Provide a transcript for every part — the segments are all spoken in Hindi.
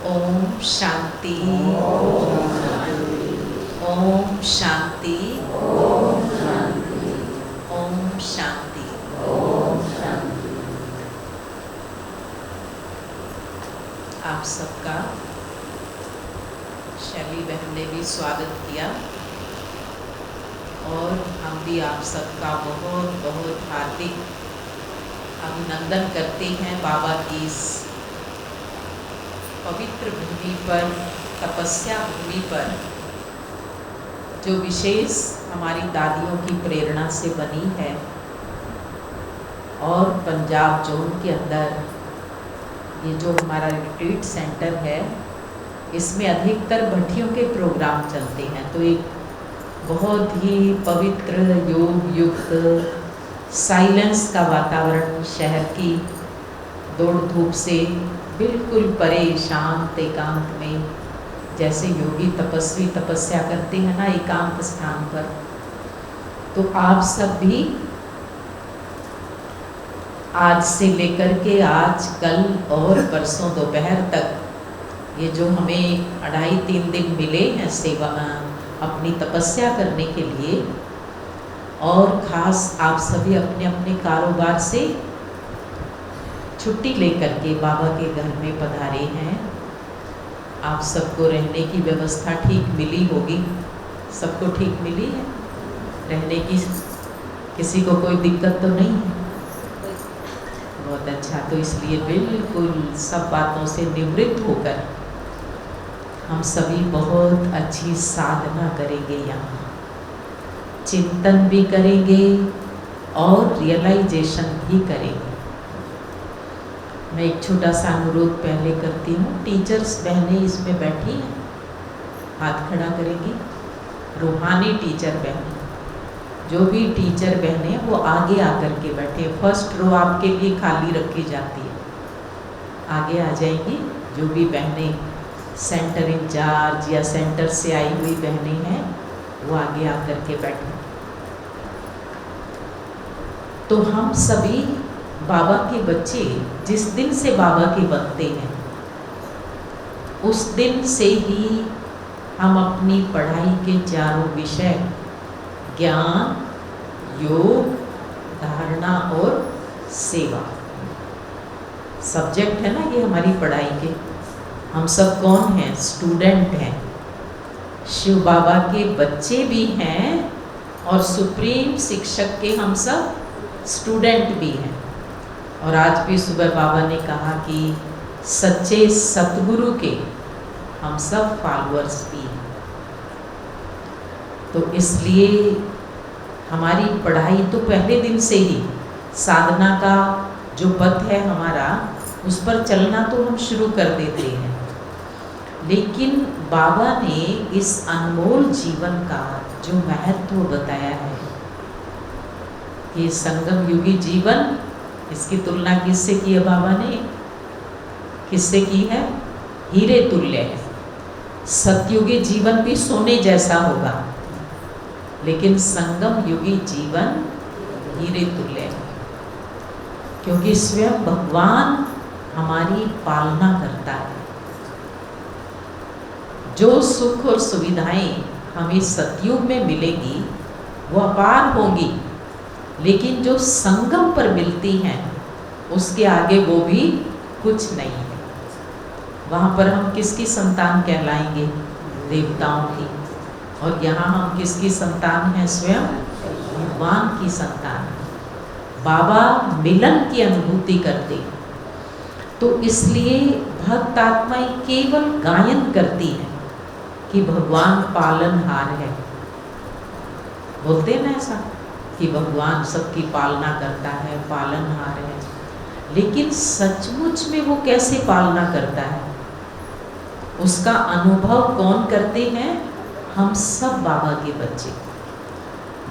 ओम शांति। ओम शांति। ओम शांति। आप सबका शैली बहन ने भी स्वागत किया और हम भी आप सबका बहुत बहुत हार्दिक अभिनंदन करते हैं बाबा की इस पवित्र भूमि पर, तपस्या भूमि पर, जो विशेष हमारी दादियों की प्रेरणा से बनी है। और पंजाब जोन के अंदर ये जो हमारा रिट्रीट सेंटर है, इसमें अधिकतर भट्टियों के प्रोग्राम चलते हैं। तो एक बहुत ही पवित्र योग युक्त साइलेंस का वातावरण, शहर की दौड़ धूप से बिल्कुल परे, शांत एकांत में, जैसे योगी तपस्वी तपस्या करते हैं ना एकांत स्थान पर, तो आप सब भी आज से लेकर के आज, कल और परसों दोपहर तक, ये जो हमें 2.5-3 दिन मिले हैं सेवा अपनी तपस्या करने के लिए, और ख़ास आप सभी अपने अपने कारोबार से छुट्टी लेकर के बाबा के घर में पधारे हैं। आप सबको रहने की व्यवस्था ठीक मिली होगी, सबको ठीक मिली है रहने की, किसी को कोई दिक्कत तो नहीं है? बहुत अच्छा। तो इसलिए बिल्कुल सब बातों से निवृत्त होकर हम सभी बहुत अच्छी साधना करेंगे, यहाँ चिंतन भी करेंगे और रियलाइजेशन भी करेंगे। मैं एक छोटा सा अनुरोध पहले करती हूँ। टीचर्स बहनें इसमें बैठी हैं, हाथ खड़ा करेंगी। रूहानी टीचर बहनें, जो भी टीचर बहनें वो आगे आकर के बैठे। फर्स्ट रो आपके लिए खाली रखी जाती है, आगे आ जाएंगी। जो भी बहनें सेंटर इंचार्ज या सेंटर से आई हुई बहनें हैं, वो आगे आकर के बैठे। तो हम सभी बाबा के बच्चे जिस दिन से बाबा के बनते हैं, उस दिन से ही हम अपनी पढ़ाई के चारों विषय, ज्ञान, योग, धारणा और सेवा, सब्जेक्ट है ना ये हमारी पढ़ाई के। हम सब कौन हैं? स्टूडेंट हैं। शिव बाबा के बच्चे भी हैं और सुप्रीम शिक्षक के हम सब स्टूडेंट भी हैं। और आज भी सुबह बाबा ने कहा कि सच्चे सतगुरु के हम सब फॉलोअर्स भी हैं। तो इसलिए हमारी पढ़ाई तो पहले दिन से ही, साधना का जो पथ है हमारा, उस पर चलना तो हम शुरू कर देते हैं। लेकिन बाबा ने इस अनमोल जीवन का जो महत्व बताया है, ये संगम युगी जीवन, इसकी तुलना किससे की है बाबा ने? किससे की है? हीरे तुल्य है। सतयुगी जीवन भी सोने जैसा होगा, लेकिन संगम युगी जीवन हीरे तुल्य है, क्योंकि स्वयं भगवान हमारी पालना करता है। जो सुख और सुविधाएं हमें सतयुग में मिलेगी वो अपार होंगी, लेकिन जो संगम पर मिलती हैं उसके आगे वो भी कुछ नहीं है। वहाँ पर हम किसकी संतान कहलाएंगे? देवताओं की। और यहाँ हम किसकी संतान हैं? स्वयं भगवान की संतान। बाबा मिलन की अनुभूति करते हैं, तो इसलिए भक्त आत्माएं केवल गायन करती हैं कि भगवान पालनहार है। बोलते हैं ना ऐसा कि भगवान सबकी पालना करता है, पालनहार है। लेकिन सचमुच में वो कैसे पालना करता है, उसका अनुभव कौन करते हैं? हम सब बाबा के बच्चे।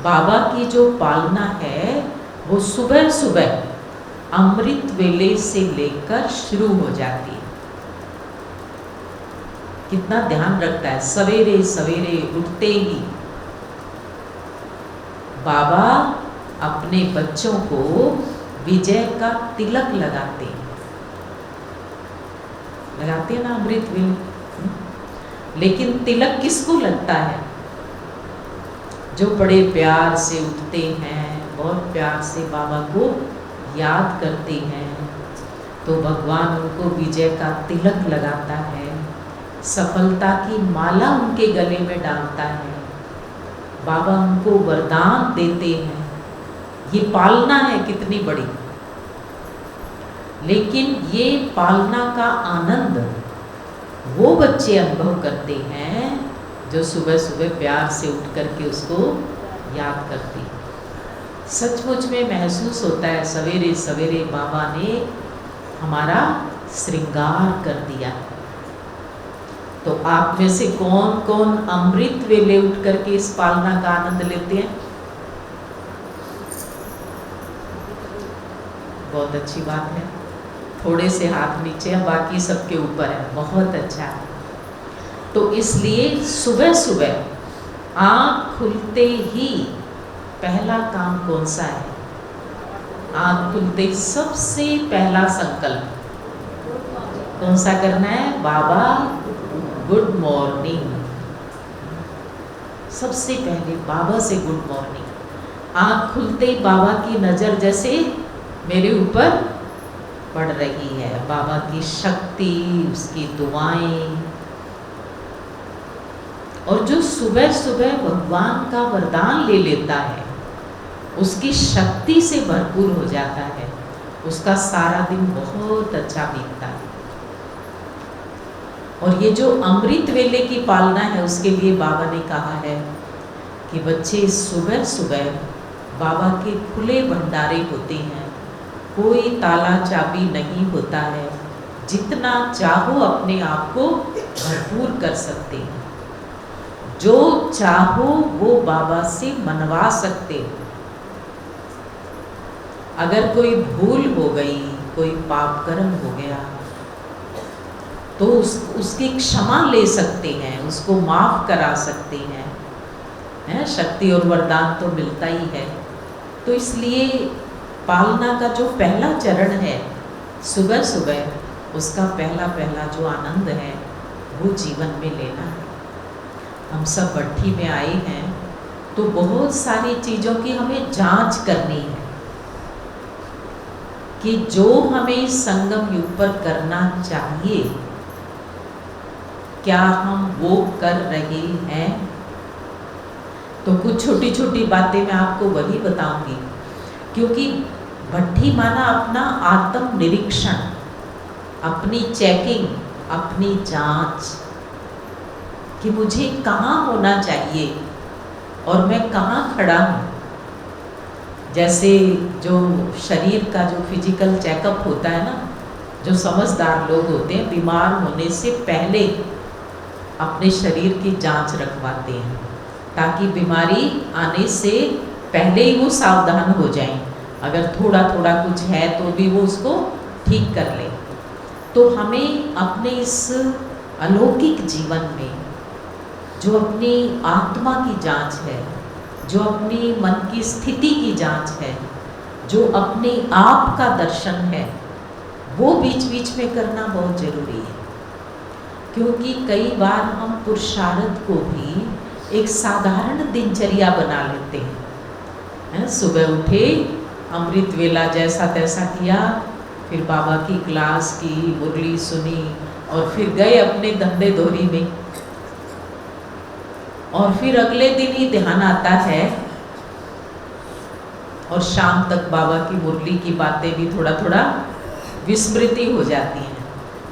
बाबा की जो पालना है वो सुबह सुबह अमृत वेले से लेकर शुरू हो जाती है। कितना ध्यान रखता है, सवेरे सवेरे उठते ही बाबा अपने बच्चों को विजय का तिलक लगाते हैं। लगाते हैं ना अमृत वेले। लेकिन तिलक किसको लगता है? जो बड़े प्यार से उठते हैं, बहुत प्यार से बाबा को याद करते हैं, तो भगवान उनको विजय का तिलक लगाता है, सफलता की माला उनके गले में डालता है, बाबा उनको वरदान देते हैं। ये पालना है कितनी बड़ी। लेकिन ये पालना का आनंद वो बच्चे अनुभव करते हैं जो सुबह सुबह प्यार से उठ करके उसको याद करते हैं। सचमुच में महसूस होता है सवेरे सवेरे बाबा ने हमारा श्रृंगार कर दिया। तो आप में से कौन कौन अमृत वेले उठ करके इस पालना का आनंद लेते हैं? बहुत अच्छी बात है। थोड़े से हाथ नीचे हैं, बाकी सबके ऊपर है। बहुत अच्छा है। तो इसलिए सुबह सुबह आँख खुलते ही पहला काम कौन सा है? आँख खुलते ही सबसे पहला संकल्प कौन सा करना है? बाबा गुड मॉर्निंग। सबसे पहले बाबा से गुड मॉर्निंग। आँख खुलते ही बाबा की नज़र जैसे मेरे ऊपर पड़ रही है, बाबा की शक्ति, उसकी दुआएं। और जो सुबह सुबह भगवान का वरदान ले लेता है, उसकी शक्ति से भरपूर हो जाता है, उसका सारा दिन बहुत अच्छा बीतता है। और ये जो अमृत वेले की पालना है, उसके लिए बाबा ने कहा है कि बच्चे सुबह सुबह बाबा के खुले भंडारे होते हैं, कोई ताला चाबी नहीं होता है, जितना चाहो अपने आप को भरपूर कर सकते हैं, जो चाहो वो बाबा से मनवा सकते हो। अगर कोई भूल हो गई, कोई पाप कर्म हो गया, तो उसकी क्षमा ले सकते हैं, उसको माफ करा सकते हैं, है? शक्ति और वरदान तो मिलता ही है। तो इसलिए पालना का जो पहला चरण है सुबह सुबह, उसका पहला पहला जो आनंद है वो जीवन में लेना है। हम सब भट्ठी में आए हैं तो बहुत सारी चीज़ों की हमें जांच करनी है कि जो हमें संगम युग पर करना चाहिए, क्या हम वो कर रहे हैं। तो कुछ छोटी छोटी बातें मैं आपको वही बताऊंगी, क्योंकि भट्ठी माना अपना आत्म निरीक्षण, अपनी चेकिंग, अपनी जांच कि मुझे कहाँ होना चाहिए और मैं कहाँ खड़ा हूँ। जैसे जो शरीर का जो फिजिकल चेकअप होता है ना, जो समझदार लोग होते हैं बीमार होने से पहले अपने शरीर की जांच रखवाते हैं, ताकि बीमारी आने से पहले ही वो सावधान हो जाएं। अगर थोड़ा थोड़ा कुछ है तो भी वो उसको ठीक कर ले। तो हमें अपने इस अलौकिक जीवन में जो अपनी आत्मा की जांच है, जो अपनी मन की स्थिति की जांच है, जो अपने आप का दर्शन है, वो बीच बीच में करना बहुत ज़रूरी है। क्योंकि कई बार हम पुरुषार्थ को भी एक साधारण दिनचर्या बना लेते हैं। सुबह उठे, अमृत वेला जैसा तैसा किया, फिर बाबा की क्लास की, मुरली सुनी और फिर गए अपने धंधे दोहरी में, और फिर अगले दिन ही ध्यान आता है और शाम तक बाबा की मुरली की बातें भी थोड़ा थोड़ा विस्मृति हो जाती हैं।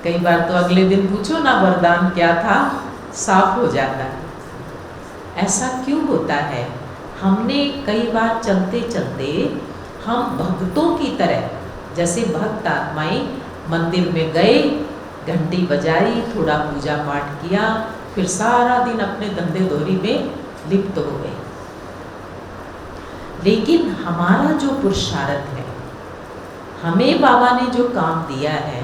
कई बार तो अगले दिन पूछो ना वरदान क्या था, साफ हो जाता है। ऐसा क्यों होता है? हमने कई बार चलते चलते हम भक्तों की तरह, जैसे भक्त आत्माएं मंदिर में गए, घंटी बजाई, थोड़ा पूजा पाठ किया, फिर सारा दिन अपने धंधे दोहरी में लिप्त हो गए। लेकिन हमारा जो पुरुषार्थ है, हमें बाबा ने जो काम दिया है,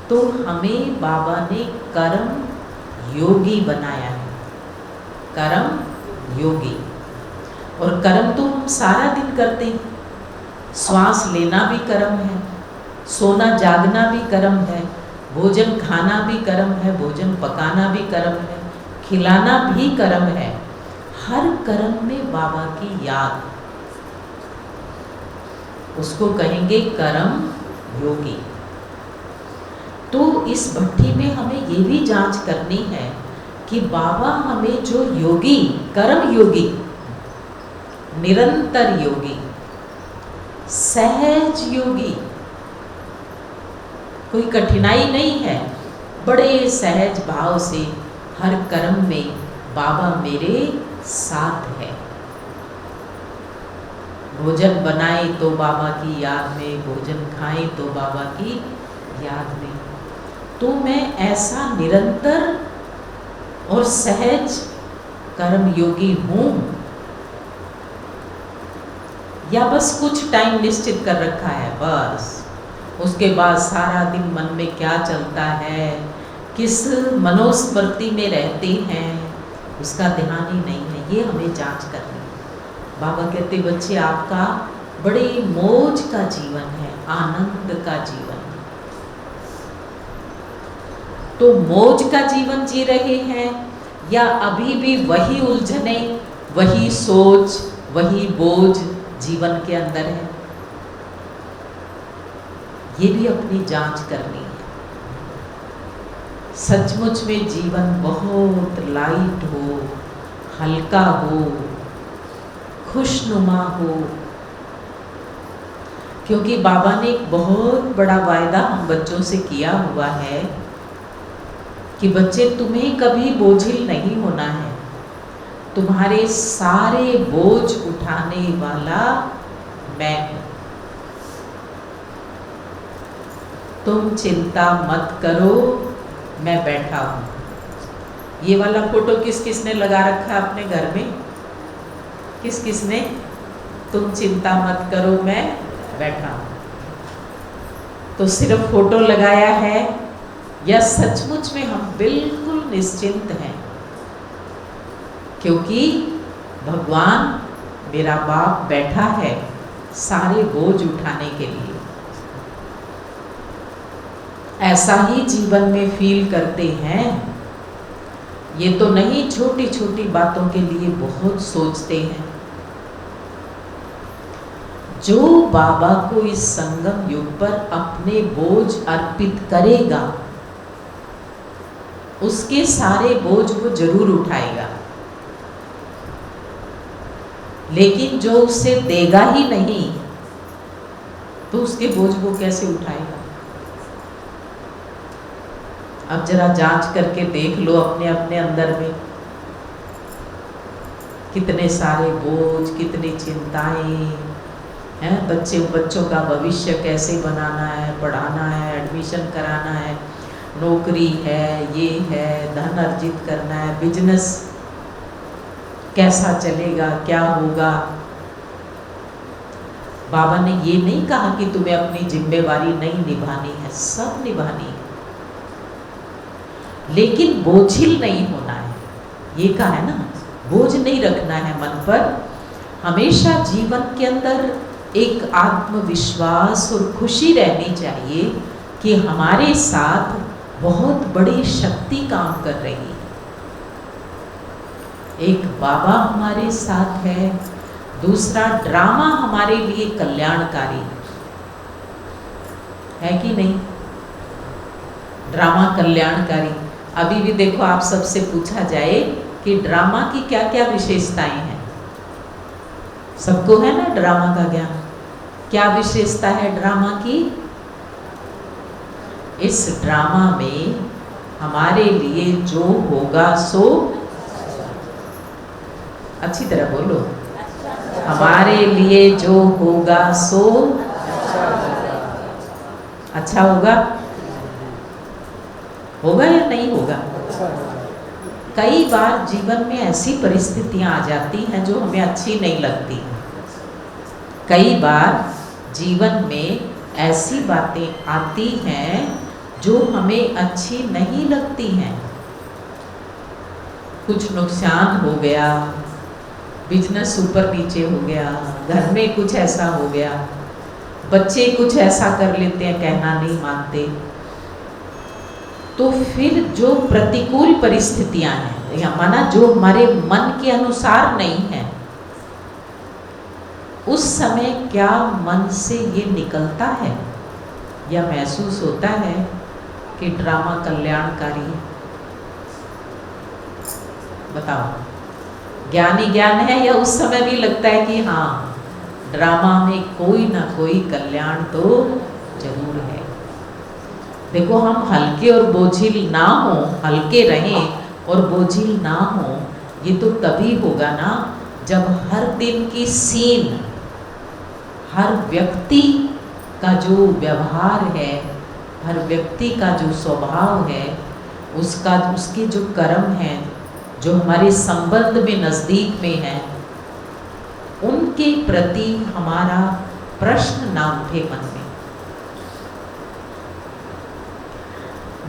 तो हमें बाबा ने कर्म योगी बनाया है। कर्म योगी। और कर्म तो हम सारा दिन करते हैं। श्वास लेना भी कर्म है, सोना जागना भी कर्म है, भोजन खाना भी कर्म है, भोजन पकाना भी कर्म है, खिलाना भी कर्म है। हर कर्म में बाबा की याद, उसको कहेंगे कर्म योगी। तो इस भट्टी में हमें ये भी जांच करनी है कि बाबा हमें जो योगी, कर्म योगी, निरंतर योगी, सहज योगी, कोई कठिनाई नहीं है, बड़े सहज भाव से हर कर्म में बाबा मेरे साथ है। भोजन बनाए तो बाबा की याद में, भोजन खाए तो बाबा की याद में। तो मैं ऐसा निरंतर और सहज कर्म योगी हूँ, या बस कुछ टाइम निश्चित कर रखा है, बस उसके बाद सारा दिन मन में क्या चलता है, किस मनोस्मृति में रहते हैं, उसका ध्यान ही नहीं है। ये हमें जांच करनी है। बाबा कहते बच्चे आपका बड़े मौज का जीवन है, आनंद का जीवन है। तो मौज का जीवन जी रहे हैं या अभी भी वही उलझने, वही सोच, वही बोझ जीवन के अंदर है, ये भी अपनी जांच करनी है। सचमुच में जीवन बहुत लाइट हो, हल्का हो, खुशनुमा हो, क्योंकि बाबा ने एक बहुत बड़ा वायदा हम बच्चों से किया हुआ है कि बच्चे तुम्हें कभी बोझिल नहीं होना है, तुम्हारे सारे बोझ उठाने वाला मैं हूं, तुम चिंता मत करो, मैं बैठा हूं। ये वाला फोटो किस किस ने लगा रखा है अपने घर में? किस किस ने? तुम चिंता मत करो, मैं बैठा हूं। तो सिर्फ फोटो लगाया है या सचमुच में हम बिल्कुल निश्चिंत हैं? क्योंकि भगवान मेरा बाप बैठा है सारे बोझ उठाने के लिए। ऐसा ही जीवन में फील करते हैं। ये तो नहीं छोटी छोटी बातों के लिए बहुत सोचते हैं। जो बाबा को इस संगम युग पर अपने बोझ अर्पित करेगा, उसके सारे बोझ वो जरूर उठाएगा। लेकिन जो उसे देगा ही नहीं, तो उसके बोझ वो कैसे उठाएगा? अब जरा जांच करके देख लो अपने अपने अंदर में, कितने सारे बोझ, कितनी चिंताएं हैं। बच्चों का भविष्य कैसे बनाना है, पढ़ाना है, एडमिशन कराना है, नौकरी है, ये है, धन अर्जित करना है, बिजनेस कैसा चलेगा, क्या होगा। बाबा ने ये नहीं कहा कि तुम्हें अपनी जिम्मेवारी नहीं निभानी है, सब निभानी है, लेकिन बोझिल नहीं होना है। ये कहा है ना, बोझ नहीं रखना है मन पर। हमेशा जीवन के अंदर एक आत्मविश्वास और खुशी रहनी चाहिए कि हमारे साथ बहुत बड़ी शक्ति काम कर रही है। एक बाबा हमारे साथ है, दूसरा ड्रामा हमारे लिए कल्याणकारी है कि नहीं? ड्रामा कल्याणकारी। अभी भी देखो, आप सबसे पूछा जाए कि ड्रामा की क्या क्या विशेषताएं हैं, सबको है ना ड्रामा का ज्ञान। क्या विशेषता है ड्रामा की? इस ड्रामा में हमारे लिए जो होगा सो, अच्छी तरह बोलो, हमारे लिए जो होगा सो अच्छा होगा। होगा या नहीं होगा? कई बार जीवन में ऐसी परिस्थितियां आ जाती हैं जो हमें अच्छी नहीं लगती। कई बार जीवन में ऐसी बातें आती हैं जो हमें अच्छी नहीं लगती हैं। कुछ नुकसान हो गया, बिजनेस ऊपर नीचे हो गया, घर में कुछ ऐसा हो गया, बच्चे कुछ ऐसा कर लेते हैं, कहना नहीं मानते, तो फिर जो प्रतिकूल परिस्थितियां हैं, या माना जो हमारे मन के अनुसार नहीं है, उस समय क्या मन से ये निकलता है या महसूस होता है कि ड्रामा कल्याणकारी है? बताओ, ज्ञानी ज्ञान है या उस समय भी लगता है कि हाँ, ड्रामा में कोई ना कोई कल्याण तो जरूर है? देखो, हम हल्के और बोझिल ना हो, हल्के रहें और बोझिल ना हो, ये तो तभी होगा ना जब हर दिन की सीन, हर व्यक्ति का जो व्यवहार है, हर व्यक्ति का जो स्वभाव है, उसके जो कर्म हैं, जो हमारे संबंध में नज़दीक में है, उनके प्रति हमारा प्रश्न ना उठे मन में।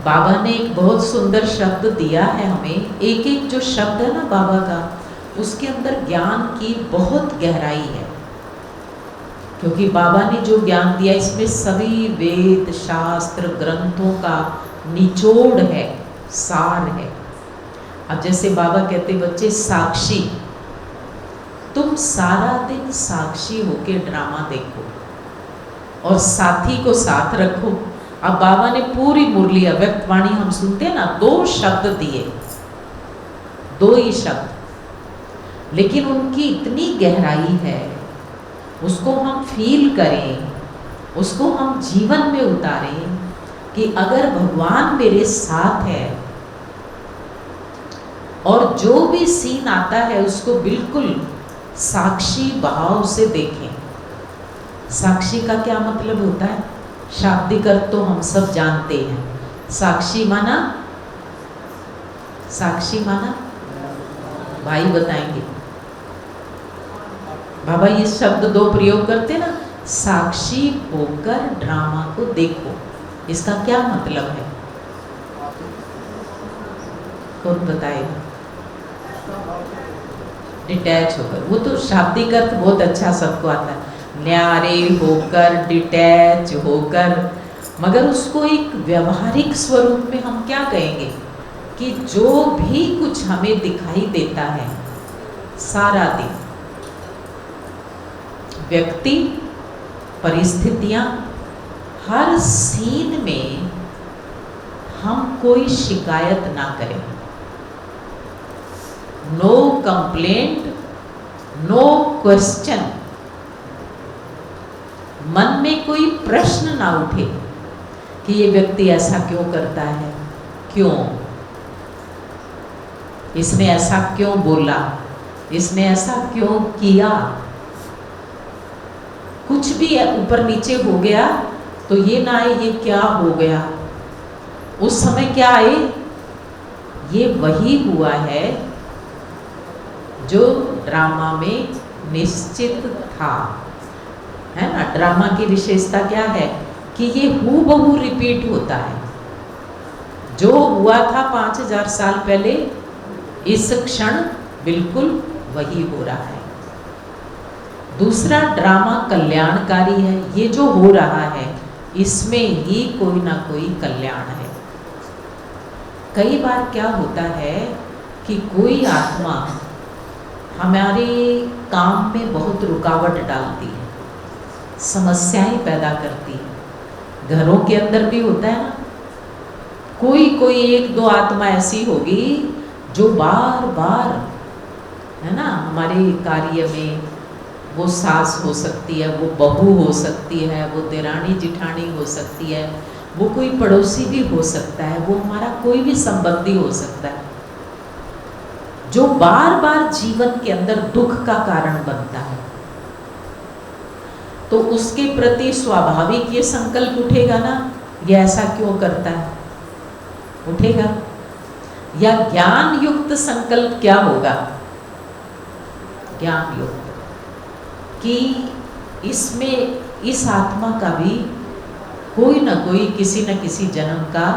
बाबा ने एक बहुत सुंदर शब्द दिया है हमें। एक एक जो शब्द है ना बाबा का, उसके अंदर ज्ञान की बहुत गहराई है, क्योंकि बाबा ने जो ज्ञान दिया इसमें सभी वेद शास्त्र ग्रंथों का निचोड़ है, सार है। अब जैसे बाबा कहते बच्चे साक्षी, तुम सारा दिन साक्षी होके ड्रामा देखो और साथी को साथ रखो। अब बाबा ने पूरी मुरली अव्यक्त वाणी हम सुनते हैं ना, 2 शब्द दिए, 2 ही शब्द, लेकिन उनकी इतनी गहराई है, उसको हम फील करें, उसको हम जीवन में उतारें कि अगर भगवान मेरे साथ है और जो भी सीन आता है उसको बिल्कुल साक्षी भाव से देखें। साक्षी का क्या मतलब होता है? शाब्दिक अर्थ तो हम सब जानते हैं। साक्षी माना, साक्षी माना भाई बताएंगे। बाबा ये शब्द 2 प्रयोग करते ना, साक्षी होकर ड्रामा को देखो, इसका क्या मतलब है? कौन बताएगा? डिटैच होकर, वो तो शाब्दिक अर्थ बहुत अच्छा सबको आता है, न्यारे होकर, डिटैच होकर, मगर उसको एक व्यवहारिक स्वरूप में हम क्या कहेंगे कि जो भी कुछ हमें दिखाई देता है सारा दिन, व्यक्ति, परिस्थितियां, हर सीन में हम कोई शिकायत ना करें। नो कंप्लेंट, नो क्वेश्चन, मन में कोई प्रश्न ना उठे कि ये व्यक्ति ऐसा क्यों करता है, क्यों इसने ऐसा क्यों बोला, इसने ऐसा क्यों किया। कुछ भी ऊपर नीचे हो गया तो ये ना आए ये क्या हो गया, उस समय क्या आए ये वही हुआ है जो ड्रामा में निश्चित था, है ना। ड्रामा की विशेषता क्या है कि ये हूबहू रिपीट होता है। जो हुआ था 5000 साल पहले, इस क्षण बिल्कुल वही हो रहा है। दूसरा, ड्रामा कल्याणकारी है। ये जो हो रहा है इसमें ही कोई ना कोई कल्याण है। कई बार क्या होता है कि कोई आत्मा हमारे काम में बहुत रुकावट डालती है, समस्याएं पैदा करती है। घरों के अंदर भी होता है ना, कोई 1-2 आत्मा ऐसी होगी जो बार बार, है ना, हमारे कार्य में, वो सास हो सकती है, वो बहू हो सकती है, वो देरानी जिठानी हो सकती है, वो कोई पड़ोसी भी हो सकता है, वो हमारा कोई भी संबंधी हो सकता है, जो बार बार जीवन के अंदर दुख का कारण बनता है। तो उसके प्रति स्वाभाविक ये संकल्प उठेगा ना, ये ऐसा क्यों करता है, उठेगा। या ज्ञान युक्त संकल्प क्या होगा, ज्ञान युक्त, कि इसमें इस आत्मा का भी कोई ना कोई किसी न किसी जन्म का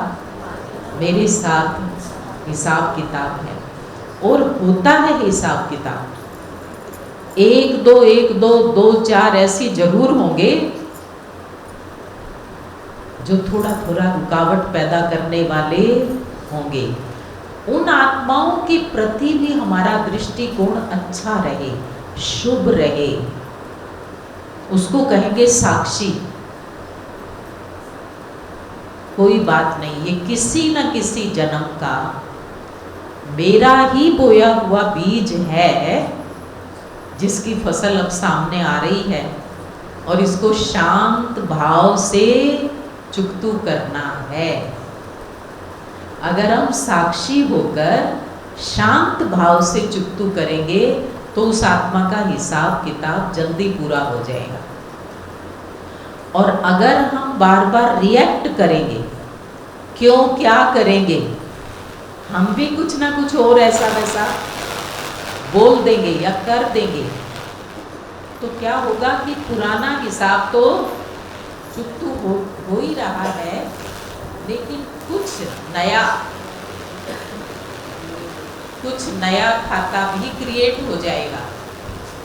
मेरे साथ हिसाब किताब है, और होता है हिसाब किताब। 1-2 1-2 2-4 ऐसी जरूर होंगे जो थोड़ा थोड़ा रुकावट पैदा करने वाले होंगे, उन आत्माओं के प्रति भी हमारा दृष्टिकोण अच्छा रहे, शुभ रहे। उसको कहेंगे साक्षी। कोई बात नहीं, ये किसी न किसी जन्म का मेरा ही बोया हुआ बीज है, जिसकी फसल अब सामने आ रही है, और इसको शांत भाव से चुकतू करना है। अगर हम साक्षी होकर शांत भाव से चुकतू करेंगे तो उस आत्मा का हिसाब किताब जल्दी पूरा हो जाएगा। और अगर हम बार बार रिएक्ट करेंगे, क्यों क्या करेंगे, हम भी कुछ ना कुछ और ऐसा वैसा बोल देंगे या कर देंगे, तो क्या होगा कि पुराना हिसाब तो चुकतू हो ही रहा है, लेकिन कुछ नया खाता भी क्रिएट हो जाएगा।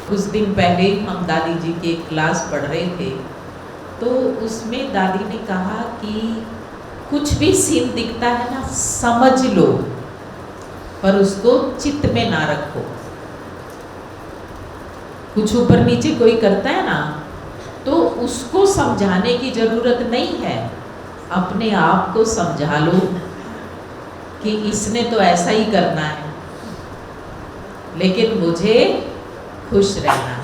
कुछ दिन पहले हम दादी जी की क्लास पढ़ रहे थे, तो उसमें दादी ने कहा कि कुछ भी सीन दिखता है ना, समझ लो, पर उसको चित्त में ना रखो। कुछ ऊपर नीचे कोई करता है ना, तो उसको समझाने की जरूरत नहीं है, अपने आप को समझा लो कि इसने तो ऐसा ही करना है, लेकिन मुझे खुश रहना है।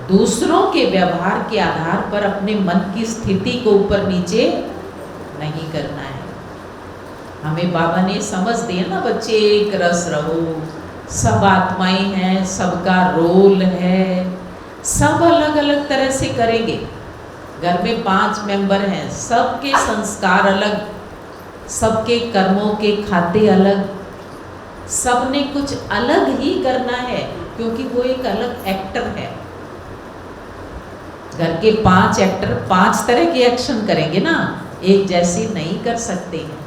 दूसरों के व्यवहार के आधार पर अपने मन की स्थिति को ऊपर नीचे नहीं करना है। हमें बाबा ने समझ दिया ना, बच्चे एक रस रहो, सब आत्माएं हैं, सबका रोल है, सब अलग अलग तरह से करेंगे। घर में 5 मेंबर हैं, सबके संस्कार अलग, सबके कर्मों के खाते अलग, सबने कुछ अलग ही करना है, क्योंकि वो एक अलग एक्टर है। घर के 5 एक्टर 5 तरह के एक्शन करेंगे ना, एक जैसी नहीं कर सकते हैं।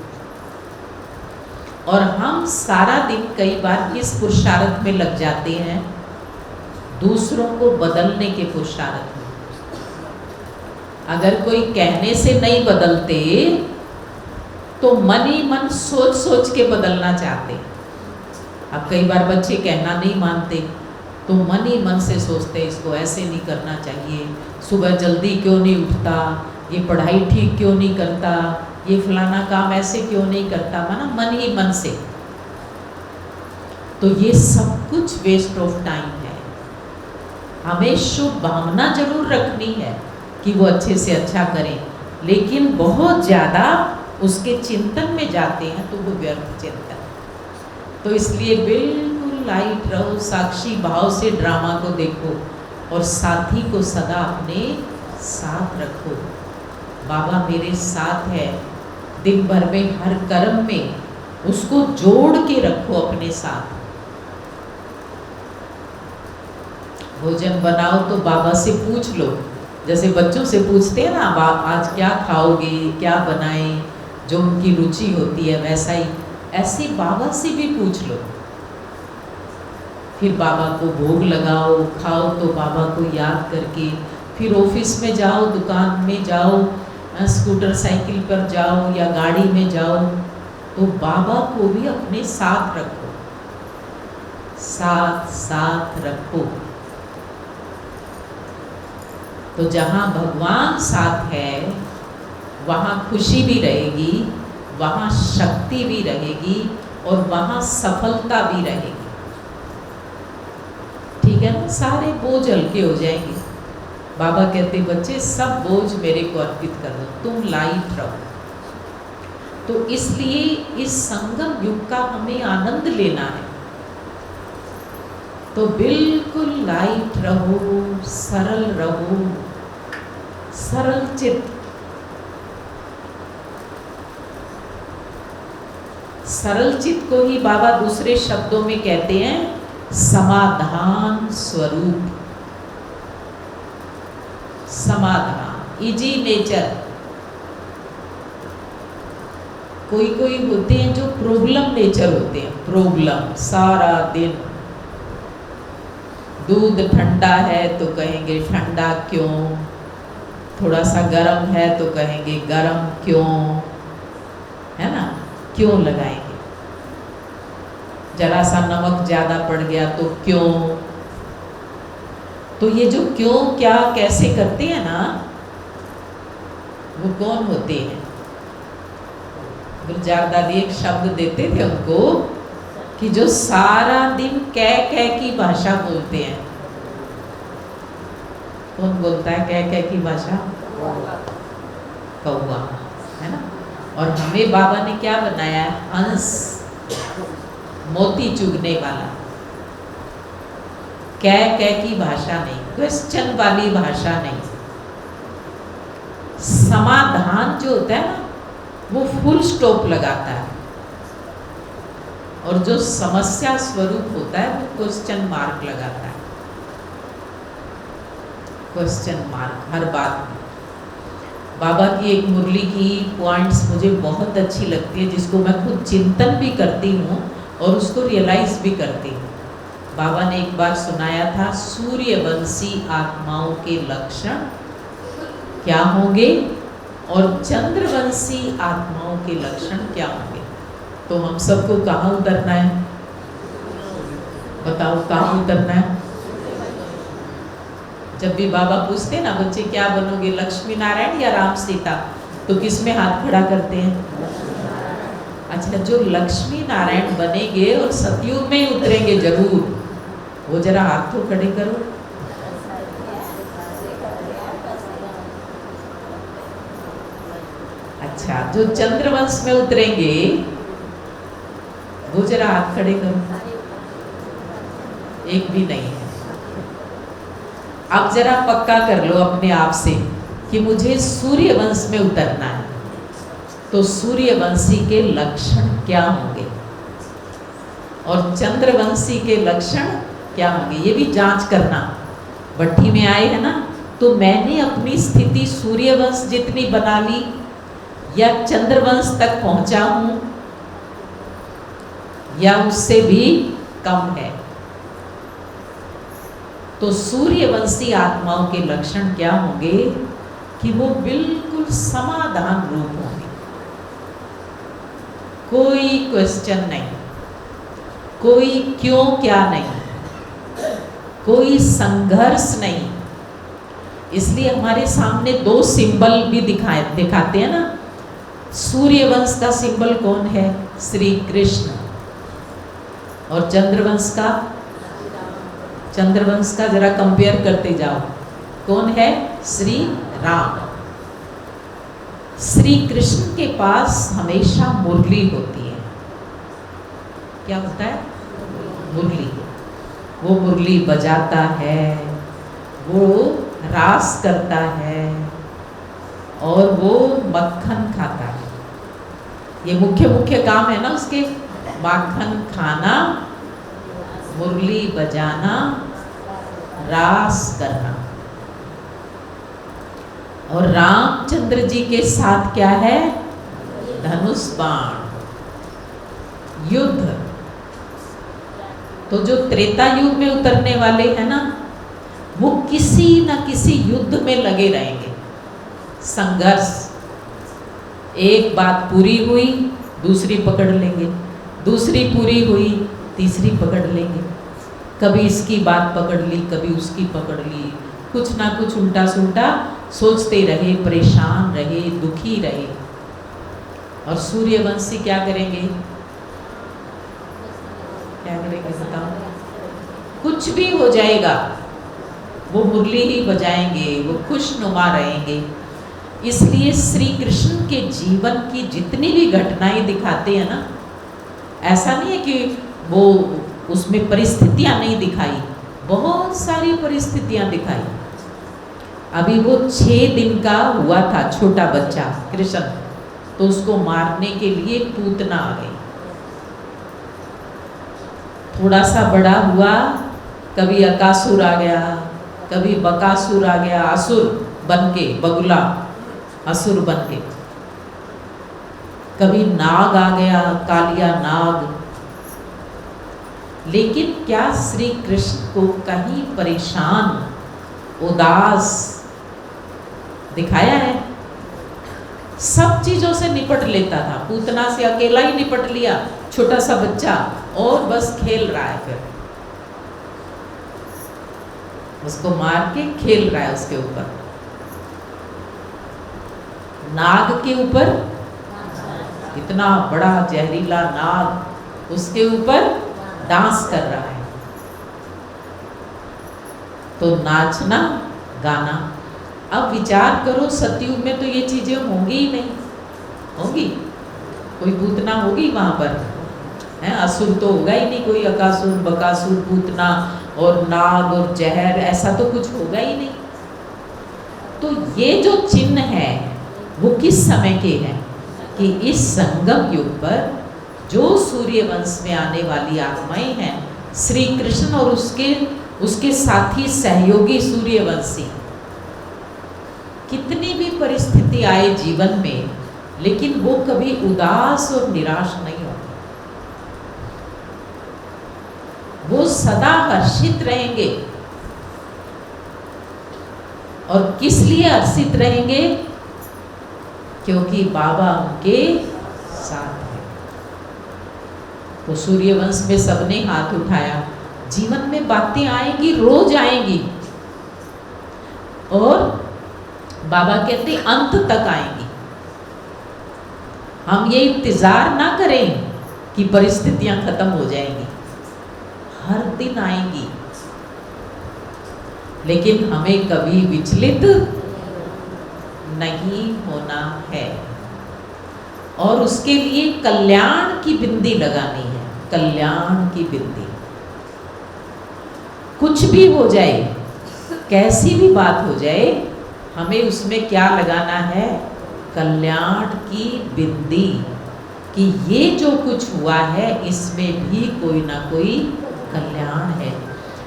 और हम सारा दिन कई बार इस पुरुषार्थ में लग जाते हैं, दूसरों को बदलने के पुरुषार्थ में। अगर कोई कहने से नहीं बदलते तो मन ही मन सोच सोच के बदलना चाहते। अब कई बार बच्चे कहना नहीं मानते तो मन ही मन से सोचते इसको ऐसे नहीं करना चाहिए, सुबह जल्दी क्यों नहीं उठता, ये पढ़ाई ठीक क्यों नहीं करता, ये फलाना काम ऐसे क्यों नहीं करता, माना मन ही मन से। तो ये सब कुछ वेस्ट ऑफ टाइम है। हमें शुभ भावना जरूर रखनी है कि वो अच्छे से अच्छा करें, लेकिन बहुत ज़्यादा उसके चिंतन में जाते हैं तो वो व्यर्थ चिंतन। तो इसलिए बिल्कुल लाइट रहो, साक्षी भाव से ड्रामा को देखो और साथी को सदा अपने साथ रखो। बाबा मेरे साथ है, दिन भर में हर कर्म में उसको जोड़ के रखो अपने साथ। भोजन बनाओ तो बाबा से पूछ लो, जैसे बच्चों से पूछते हैं ना, आज क्या खाओगे, क्या बनाएं, जो उनकी रुचि होती है वैसा ही ऐसे बाबा से भी पूछ लो। फिर बाबा को भोग लगाओ, खाओ तो बाबा को याद करके, फिर ऑफिस में जाओ, दुकान में जाओ, स्कूटर साइकिल पर जाओ या गाड़ी में जाओ, तो बाबा को भी अपने साथ रखो, साथ साथ रखो। तो जहाँ भगवान साथ है वहाँ खुशी भी रहेगी, वहाँ शक्ति भी रहेगी और वहाँ सफलता भी रहेगी। ठीक है ना, सारे बोझ हल्के हो जाएंगे। बाबा कहते बच्चे सब बोझ मेरे को अर्पित कर दो, तुम लाइट रहो। तो इसलिए इस संगम युग का हमें आनंद लेना है। तो बिल्कुल लाइट रहो, सरल रहो, सरल चित्त। सरल चित्त को ही बाबा दूसरे शब्दों में कहते हैं समाधान स्वरूप। समाधान, इजी नेचर। कोई कोई होते हैं जो प्रॉब्लम नेचर होते हैं, प्रॉब्लम सारा दिन। दूध ठंडा है तो कहेंगे ठंडा क्यों, थोड़ा सा गर्म है तो कहेंगे गर्म क्यों, है ना, क्यों लगाएंगे। जरा सा नमक ज़्यादा पड़ गया तो क्यों। तो ये जो क्यों क्या कैसे करते हैं ना, वो कौन होते हैं? गुलजार दादी एक शब्द देते थे उनको कि जो सारा दिन कह की भाषा बोलते हैं। कौन बोलता है कह की भाषा? कौवा, है ना। और हमें बाबा ने क्या बनाया है? हंस, मोती चुगने वाला। कह की भाषा नहीं, क्वेश्चन वाली भाषा नहीं। समाधान जो होता है ना, वो फुल स्टॉप लगाता है, और जो समस्या स्वरूप होता है वो क्वेश्चन मार्क लगाता है। क्वेश्चन मार्क हर बात में। बाबा की एक मुरली की पॉइंट्स मुझे बहुत अच्छी लगती है, जिसको मैं खुद चिंतन भी करती हूँ और उसको रियलाइज भी करती हूँ। बाबा ने एक बार सुनाया था, सूर्यवंशी आत्माओं के लक्षण क्या होंगे और चंद्रवंशी आत्माओं के लक्षण क्या होंगे। तो हम सबको कहाँ उतरना है? बताओ कहाँ उतरना है? जब भी बाबा पूछते हैं ना, बच्चे क्या बनोगे, लक्ष्मी नारायण या राम सीता, तो किस में हाथ खड़ा करते हैं? अच्छा, जो लक्ष्मी नारायण बनेंगे और सतयुग में ही उतरेंगे जरूर, वो जरा हाथ तो खड़े करो। अच्छा, जो चंद्रवंश में उतरेंगे वो जरा हाथ खड़े करो। एक भी नहीं है। अब जरा पक्का कर लो अपने आप से कि मुझे सूर्यवंश में उतरना है, तो सूर्यवंशी के लक्षण क्या होंगे और चंद्रवंशी के लक्षण क्या होंगे, ये भी जांच करना। भट्ठी में आए हैं ना, तो मैंने अपनी स्थिति सूर्यवंश जितनी बना ली या चंद्रवंश तक पहुंचा हूं या उससे भी कम है। तो सूर्यवंशी आत्माओं के लक्षण क्या होंगे कि वो बिल्कुल समाधान रूप होंगे, कोई क्वेश्चन नहीं, कोई क्यों क्या नहीं, कोई संघर्ष नहीं। इसलिए हमारे सामने दो सिंबल भी दिखाते हैं ना। सूर्यवंश का सिंबल कौन है? श्री कृष्ण। और चंद्रवंश का जरा कंपेयर करते जाओ, कौन है? श्री राम। श्री कृष्ण के पास हमेशा मुरली होती है। क्या होता है? मुरली। वो मुरली बजाता है, वो रास करता है और वो मक्खन खाता है। ये मुख्य काम है ना उसके, माखन खाना, मुरली बजाना, रास करना। और रामचंद्र जी के साथ क्या है? धनुष बाण, युद्ध। तो जो त्रेता युग में उतरने वाले हैं ना, वो किसी न किसी युद्ध में लगे रहेंगे। संघर्ष, एक बात पूरी हुई दूसरी पकड़ लेंगे, दूसरी पूरी हुई तीसरी पकड़ लेंगे, कभी इसकी बात पकड़ ली कभी उसकी पकड़ ली, कुछ ना कुछ उल्टा सुल्टा सोचते रहे, परेशान रहे, दुखी रहे। और सूर्यवंशी क्या करेंगे? क्या करेंगे बताओ? कुछ भी हो जाएगा, वो मुरली ही बजाएंगे, वो खुशनुमा रहेंगे। इसलिए श्री कृष्ण के जीवन की जितनी भी घटनाएं दिखाते हैं ना, ऐसा नहीं है कि वो उसमें परिस्थितियां नहीं दिखाई, बहुत सारी परिस्थितियां दिखाई। अभी वो 6 दिन का हुआ था छोटा बच्चा कृष्ण, तो उसको मारने के लिए पूतना आ गई। थोड़ा सा बड़ा हुआ, कभी अकासुर आ गया, कभी बकासुर आ गया, असुर बन के, बगुला असुर बन के, कभी नाग आ गया, कालिया नाग। लेकिन क्या श्री कृष्ण को कहीं परेशान, उदास दिखाया है। सब चीजों से निपट लेता था, पूतना से अकेला ही निपट लिया, छोटा सा बच्चा, और बस खेल रहा है, फिर उसको मार के खेल रहा है उसके ऊपर। नाग के ऊपर, इतना बड़ा जहरीला नाग, उसके ऊपर डांस कर रहा है। तो नाचना गाना। अब विचार करो, सतयुग में तो ये चीजें होंगी ही नहीं, होंगी? कोई पूतना होगी वहां पर? है, असुर तो होगा ही नहीं कोई, अकासुर बकासुर पूतना और नाग और जहर, ऐसा तो कुछ होगा ही नहीं। तो ये जो चिन्ह है वो किस समय के हैं? कि इस संगम युग पर जो सूर्यवंश में आने वाली आत्माएं हैं, श्री कृष्ण और उसके साथी सहयोगी सूर्यवंशी, कितनी भी परिस्थिति आए जीवन में, लेकिन वो कभी उदास और निराश नहीं होते। वो सदा हर्षित रहेंगे। और किस लिए हर्षित रहेंगे? क्योंकि बाबा उनके साथ है। तो सूर्यवंश में सबने हाथ उठाया। जीवन में बातें आएंगी, रोज आएंगी, और बाबा कहते अंत तक आएंगी। हम ये इंतजार ना करें कि परिस्थितियां खत्म हो जाएंगी, हर दिन आएंगी, लेकिन हमें कभी विचलित नहीं होना है। और उसके लिए कल्याण की बिंदी लगानी है, कल्याण की बिंदी। कुछ भी हो जाए, कैसी भी बात हो जाए, हमें उसमें क्या लगाना है? कल्याण की बिंदी, कि ये जो कुछ हुआ है इसमें भी कोई ना कोई कल्याण है।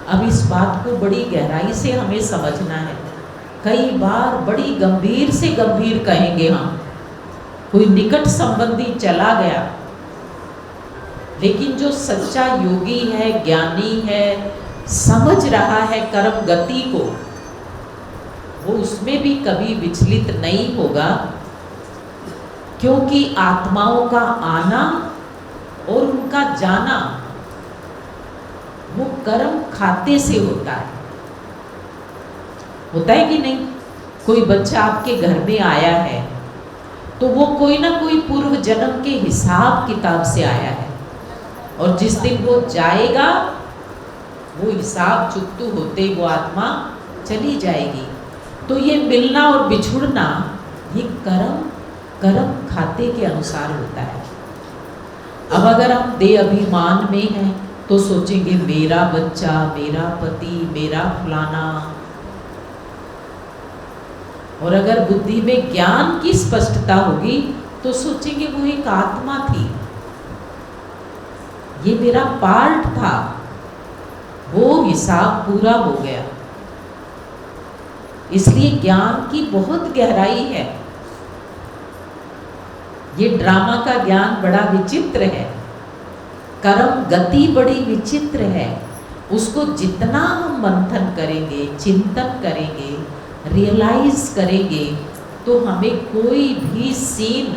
अब इस बात को बड़ी गहराई से हमें समझना है। कई बार बड़ी गंभीर से गंभीर कहेंगे हम, कोई निकट संबंधी चला गया, लेकिन जो सच्चा योगी है, ज्ञानी है, समझ रहा है कर्म गति को, वो उसमें भी कभी विचलित नहीं होगा, क्योंकि आत्माओं का आना और उनका जाना वो कर्म खाते से होता है। होता है कि नहीं? कोई बच्चा आपके घर में आया है तो वो कोई ना कोई पूर्व जन्म के हिसाब किताब से आया है, और जिस दिन वो जाएगा वो हिसाब चुकतू होते वो आत्मा चली जाएगी। तो ये मिलना और बिछुड़ना ये कर्म खाते के अनुसार होता है। अब अगर हम देह अभिमान में हैं तो सोचेंगे मेरा बच्चा, मेरा पति, मेरा फलाना। और अगर बुद्धि में ज्ञान की स्पष्टता होगी तो सोचेंगे वो एक आत्मा थी, ये मेरा पार्ट था, वो हिसाब पूरा हो गया। इसलिए ज्ञान की बहुत गहराई है। ये ड्रामा का ज्ञान बड़ा विचित्र है, कर्म गति बड़ी विचित्र है। उसको जितना हम मंथन करेंगे, चिंतन करेंगे, रियलाइज करेंगे, तो हमें कोई भी सीन,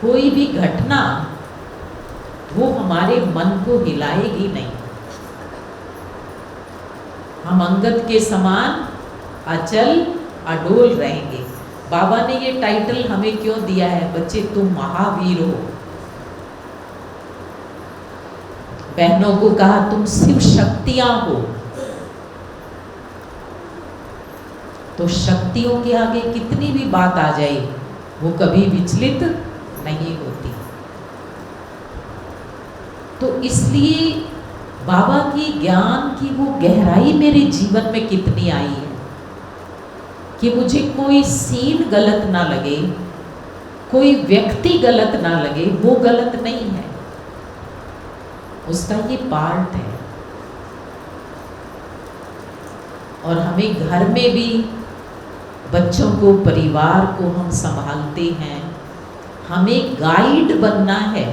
कोई भी घटना वो हमारे मन को हिलाएगी नहीं। हम अंगद के समान अचल अडोल रहेंगे। बाबा ने ये टाइटल हमें क्यों दिया है? बच्चे तुम महावीर हो। बहनों को कहा तुम शिव शक्तियां हो। तो शक्तियों के आगे कितनी भी बात आ जाए वो कभी विचलित नहीं होती। तो इसलिए बाबा की ज्ञान की वो गहराई मेरे जीवन में कितनी आई है कि मुझे कोई सीन गलत ना लगे, कोई व्यक्ति गलत ना लगे। वो गलत नहीं है, उसका ये पार्ट है। और हमें घर में भी बच्चों को, परिवार को हम संभालते हैं, हमें गाइड बनना है,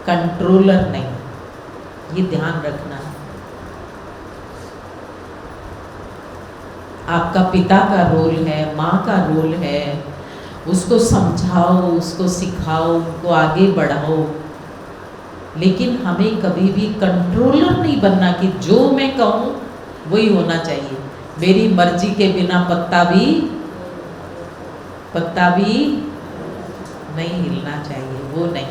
कंट्रोलर नहीं। ये ध्यान रखना है। आपका पिता का रोल है, माँ का रोल है। उसको समझाओ, उसको सिखाओ, उनको आगे बढ़ाओ। लेकिन हमें कभी भी कंट्रोलर नहीं बनना कि जो मैं कहूँ वही होना चाहिए। मेरी मर्जी के बिना पत्ता भी नहीं हिलना चाहिए, वो नहीं।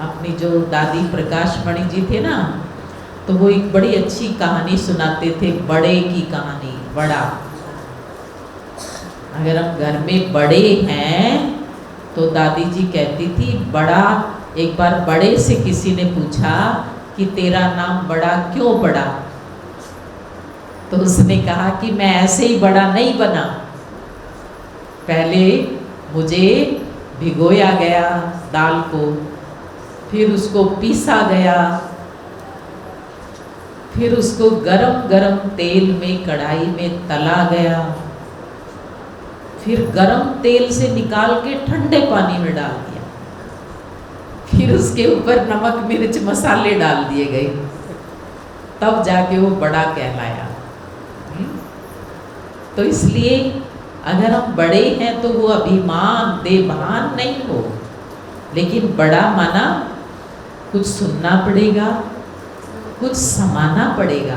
अपनी जो दादी प्रकाशमणि जी थे ना, तो वो एक बड़ी अच्छी कहानी सुनाते थे, बड़े की कहानी। बड़ा, अगर हम घर में बड़े हैं तो दादी जी कहती थी, बड़ा, एक बार बड़े से किसी ने पूछा कि तेरा नाम बड़ा क्यों पड़ा? तो उसने कहा कि मैं ऐसे ही बड़ा नहीं बना, पहले मुझे भिगोया गया दाल को, फिर उसको पीसा गया, फिर उसको गरम गरम तेल में कढ़ाई में तला गया, फिर गरम तेल से निकाल के ठंडे पानी में डाल दिया, फिर उसके ऊपर नमक मिर्च मसाले डाल दिए गए, तब जाके वो बड़ा कहलाया। तो इसलिए अगर हम बड़े हैं तो वो अभिमान देभान नहीं हो, लेकिन बड़ा माना कुछ सुनना पड़ेगा, कुछ समाना पड़ेगा,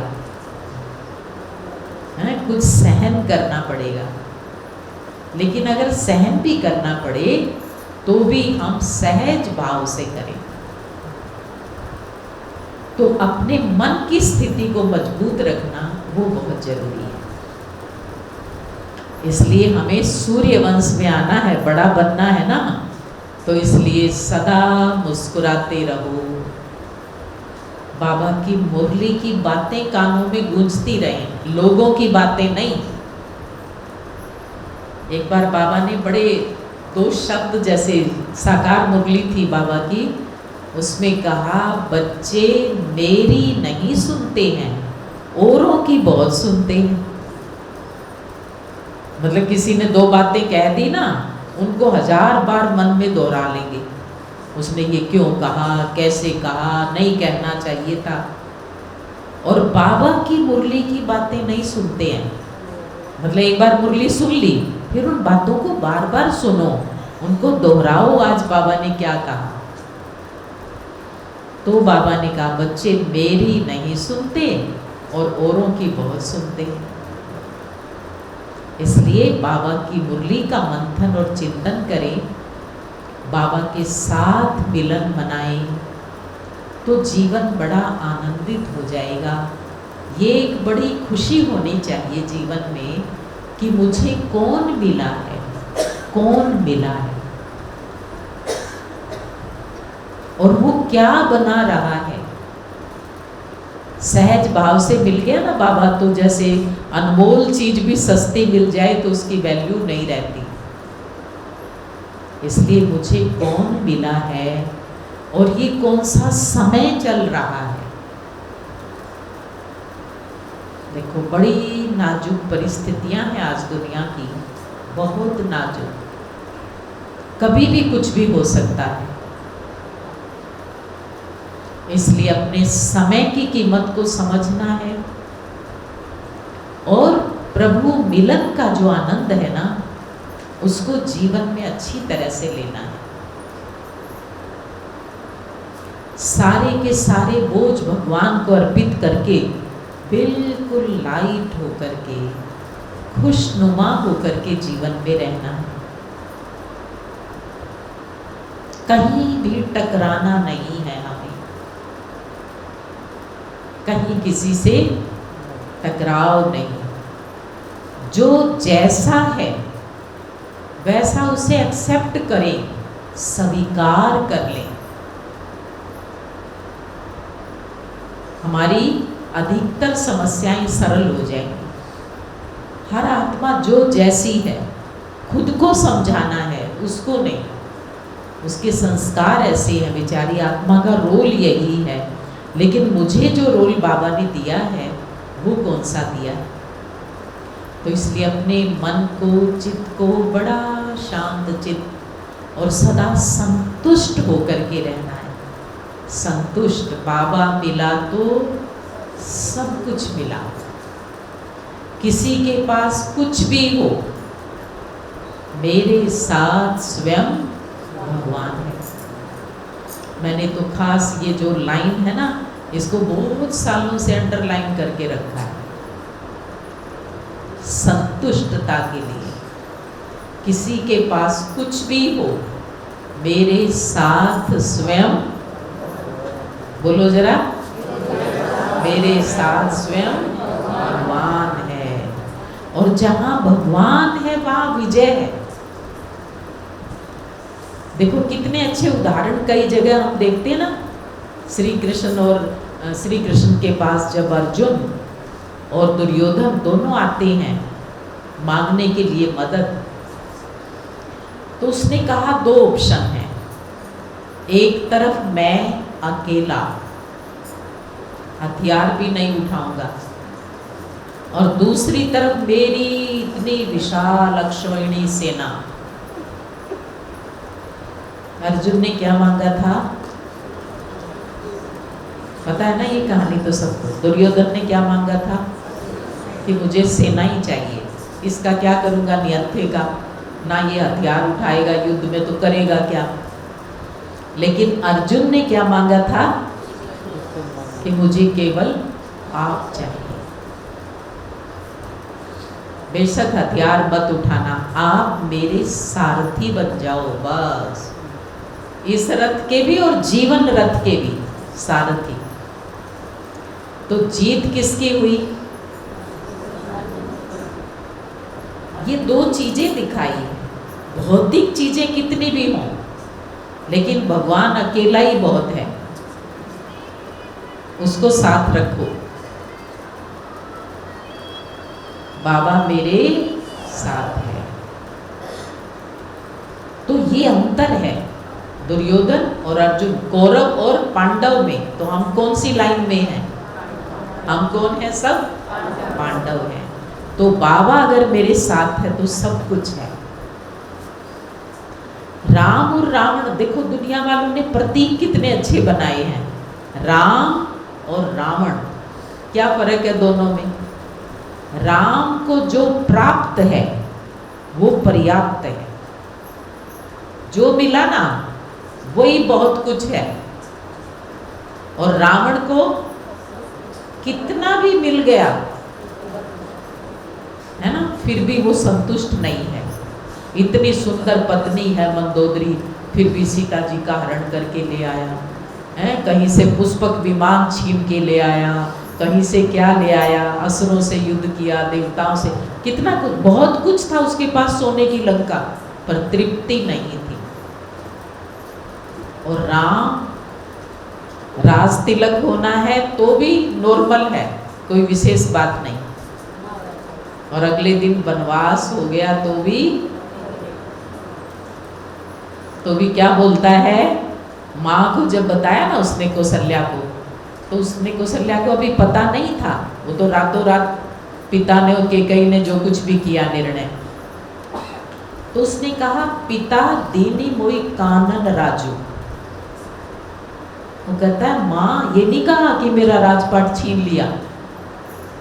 कुछ सहन करना पड़ेगा। लेकिन अगर सहन भी करना पड़े तो भी हम सहज भाव से करें। तो अपने मन की स्थिति को मजबूत रखना वो बहुत जरूरी है। इसलिए हमें सूर्य वंश में आना है, बड़ा बनना है ना, तो इसलिए सदा मुस्कुराते रहो। बाबा की मुरली की बातें कानों में गूंजती रहें, लोगों की बातें नहीं। एक बार बाबा ने बड़े 2 शब्द, जैसे साकार मुरली थी बाबा की, उसमें कहा, बच्चे मेरी नहीं सुनते हैं, औरों की बहुत सुनते हैं। मतलब किसी ने 2 बातें कह दी ना, उनको 1000 बार मन में दोहरा लेंगे, उसने ये क्यों कहा, कैसे कहा, नहीं कहना चाहिए था। और बाबा की मुरली की बातें नहीं सुनते हैं। मतलब एक बार मुरली सुन ली, फिर उन बातों को बार बार सुनो, उनको दोहराओ, आज बाबा ने क्या कहा। तो बाबा ने कहा, बच्चे मेरी नहीं सुनते और औरों की बहुत सुनते हैं। इसलिए बाबा की मुरली का मंथन और चिंतन करें, बाबा के साथ मिलन मनाएं, तो जीवन बड़ा आनंदित हो जाएगा। ये एक बड़ी खुशी होनी चाहिए जीवन में कि मुझे कौन मिला है, कौन मिला है, और वो क्या बना रहा है। सहज भाव से मिल गया ना बाबा, तो जैसे अनमोल चीज भी सस्ती मिल जाए तो उसकी वैल्यू नहीं रहती। इसलिए मुझे कौन मिला है और ये कौन सा समय चल रहा है। देखो, बड़ी नाजुक परिस्थितियां हैं आज दुनिया की, बहुत नाजुक, कभी भी कुछ भी हो सकता है। इसलिए अपने समय की कीमत को समझना है, और प्रभु मिलन का जो आनंद है ना, उसको जीवन में अच्छी तरह से लेना है। सारे के सारे बोझ भगवान को अर्पित करके, बिल्कुल लाइट होकर के, खुशनुमा होकर के जीवन में रहना है। कहीं भी टकराना नहीं है हमें, कहीं किसी से टकराव नहीं। जो जैसा है वैसा उसे एक्सेप्ट करें, स्वीकार कर लें। हमारी अधिकतर समस्याएं सरल हो जाएंगी। हर आत्मा जो जैसी है, खुद को समझाना है, उसको नहीं। उसके संस्कार ऐसे हैं, बेचारी आत्मा का रोल यही है। लेकिन मुझे जो रोल बाबा ने दिया है वो कौन सा दिया है? तो इसलिए अपने मन को, चित्त को बड़ा शांत चित्त और सदा संतुष्ट होकर के रहना है। संतुष्ट, बाबा मिला तो सब कुछ मिला। किसी के पास कुछ भी हो, मेरे साथ स्वयं भगवान है। मैंने तो खास ये जो लाइन है ना, इसको बहुत सालों से अंडरलाइन करके रखा है, संतुष्टता के लिए। किसी के पास कुछ भी हो, मेरे साथ स्वयं, बोलो जरा, मेरे साथ स्वयं भगवान है। और जहां भगवान है वहां विजय है। देखो कितने अच्छे उदाहरण कई जगह हम देखते हैं ना, श्री कृष्ण के पास जब अर्जुन और दुर्योधन दोनों आते हैं मांगने के लिए मदद, तो उसने कहा दो ऑप्शन हैं, एक तरफ मैं अकेला हथियार भी नहीं उठाऊंगा, और दूसरी तरफ मेरी इतनी विशाल अक्षौहिणी सेना। अर्जुन ने क्या मांगा था, पता है ना ये कहानी तो सबको। दुर्योधन ने क्या मांगा था कि मुझे सेना ही चाहिए, इसका क्या करूंगा, निहत्थे का, ना ये हथियार उठाएगा, युद्ध में तो करेगा क्या। लेकिन अर्जुन ने क्या मांगा था कि मुझे केवल आप चाहिए, बेशक हथियार मत उठाना, आप मेरे सारथी बन जाओ बस, इस रथ के भी और जीवन रथ के भी सारथी। तो जीत किसकी हुई? ये दो चीजें दिखाई, भौतिक चीजें कितनी भी हों, लेकिन भगवान अकेला ही बहुत है, उसको साथ रखो। बाबा मेरे साथ है। तो ये अंतर है दुर्योधन और अर्जुन, कौरव और पांडव में। तो हम कौन सी लाइन में हैं? हम कौन है? सब पांडव हैं। तो बाबा अगर मेरे साथ है तो सब कुछ है। राम और रावण, देखो दुनिया वालों ने प्रतीक कितने अच्छे बनाए हैं। राम और रावण, क्या फर्क है दोनों में? राम को जो प्राप्त है वो पर्याप्त है, जो मिला ना वही बहुत कुछ है। और रावण को कितना भी मिल गया है ना, फिर भी वो संतुष्ट नहीं है। इतनी सुंदर पत्नी है मंदोदरी, फिर भी सीता जी का हरण करके ले आया है, कहीं से पुष्पक विमान छीन के ले आया, कहीं से क्या ले आया, असुरों से युद्ध किया, देवताओं से, कितना कुछ, बहुत कुछ था उसके पास, सोने की लंका, पर तृप्ति नहीं थी। और राम, राज तिलक होना है तो भी नॉर्मल है, कोई विशेष बात नहीं, और अगले दिन वनवास हो गया तो भी क्या बोलता है, माँ को जब बताया ना उसने कौशल्या को, तो उसने कौशल्या को अभी पता नहीं था, वो तो रातों रात पिता ने और कैकेयी ने जो कुछ भी किया निर्णय, तो उसने कहा पिता दीनी मोई कानन राजू। वो कहता है माँ ये नहीं कहा कि मेरा राजपाट छीन लिया,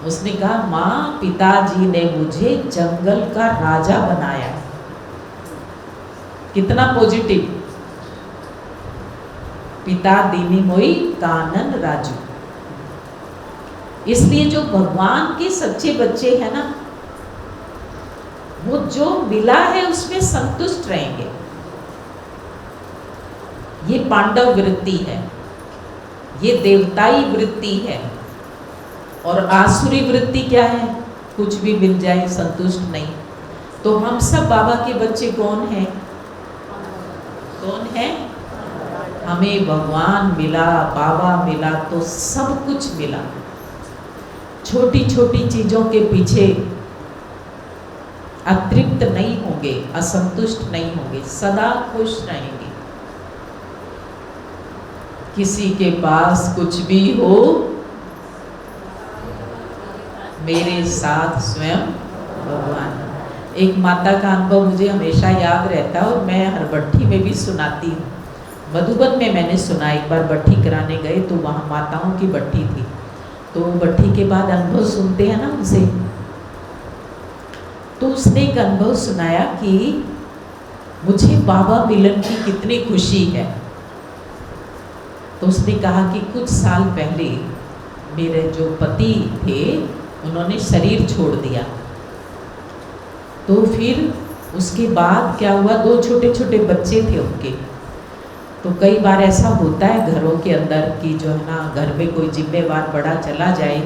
उसने कहा माँ पिताजी ने मुझे जंगल का राजा बनाया। कितना पॉजिटिव, पिता दीनी मोई कानन राजू। इसलिए जो भगवान के सच्चे बच्चे हैं ना, वो जो मिला है उसमें संतुष्ट रहेंगे। ये पांडव वृत्ति है, ये देवताई वृत्ति है। और आसुरी वृत्ति क्या है? कुछ भी मिल जाए संतुष्ट नहीं। तो हम सब बाबा के बच्चे कौन हैं? कौन है? हमें भगवान मिला, बाबा मिला तो सब कुछ मिला। छोटी छोटी चीजों के पीछे अतृप्त नहीं होंगे, असंतुष्ट नहीं होंगे, सदा खुश रहेंगे। किसी के पास कुछ भी हो, मेरे साथ स्वयं भगवान। एक माता का अनुभव मुझे हमेशा याद रहता है और मैं हर भट्ठी में भी सुनाती हूँ। मधुबन में मैंने सुना, एक बार भट्ठी कराने गए तो वहाँ माताओं की भट्ठी थी, तो भट्ठी के बाद अनुभव सुनते हैं ना उनसे, तो उसने एक अनुभव सुनाया कि मुझे बाबा मिलन की कितनी खुशी है। तो उसने कहा कि कुछ साल पहले मेरे जो पति थे उन्होंने शरीर छोड़ दिया। तो फिर उसके बाद क्या हुआ, 2 छोटे छोटे बच्चे थे उनके। तो कई बार ऐसा होता है घरों के अंदर कि जो है ना, घर में कोई जिम्मेवार बड़ा चला जाए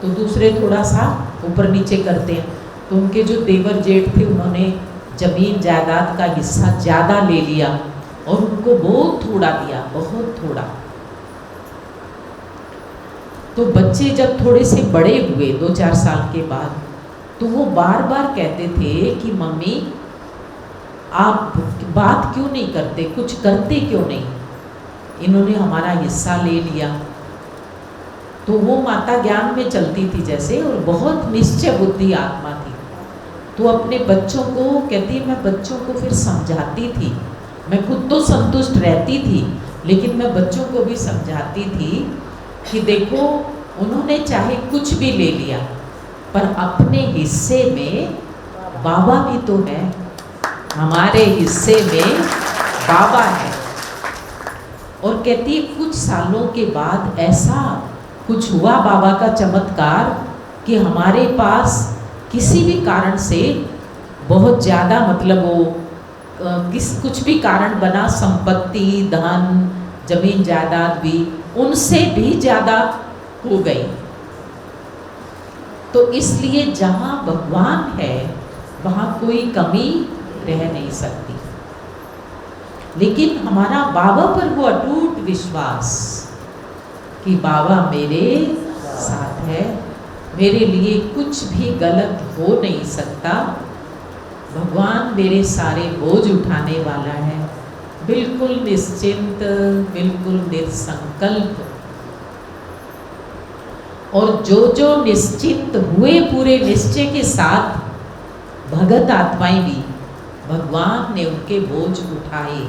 तो दूसरे थोड़ा सा ऊपर नीचे करते हैं। तो उनके जो देवर जेठ थे उन्होंने जमीन जायदाद का हिस्सा ज़्यादा ले लिया और उनको बहुत थोड़ा दिया, बहुत थोड़ा। तो बच्चे जब थोड़े से बड़े हुए 2-4 साल के बाद, तो वो बार बार कहते थे कि मम्मी आप बात क्यों नहीं करते, कुछ करते क्यों नहीं, इन्होंने हमारा हिस्सा ले लिया। तो वो माता ज्ञान में चलती थी जैसे, और बहुत निश्चय बुद्धि आत्मा थी। तो अपने बच्चों को कहती, मैं बच्चों को फिर समझाती थी, मैं खुद तो संतुष्ट रहती थी लेकिन मैं बच्चों को भी समझाती थी कि देखो उन्होंने चाहे कुछ भी ले लिया पर अपने हिस्से में बाबा भी तो है, हमारे हिस्से में बाबा है। और कहती है कुछ सालों के बाद ऐसा कुछ हुआ बाबा का चमत्कार कि हमारे पास किसी भी कारण से बहुत ज़्यादा, मतलब वो कुछ भी कारण बना, संपत्ति, धन, जमीन जायदाद भी उनसे भी ज़्यादा हो गई। तो इसलिए जहाँ भगवान है वहाँ कोई कमी रह नहीं सकती। लेकिन हमारा बाबा पर वो अटूट विश्वास कि बाबा मेरे साथ है, मेरे लिए कुछ भी गलत हो नहीं सकता, भगवान मेरे सारे बोझ उठाने वाला है, बिल्कुल निश्चिंत, बिल्कुल निसंकल्प। और जो जो निश्चिंत हुए पूरे निश्चय के साथ, भगत आत्माएं भी भगवान ने उनके बोझ उठाए,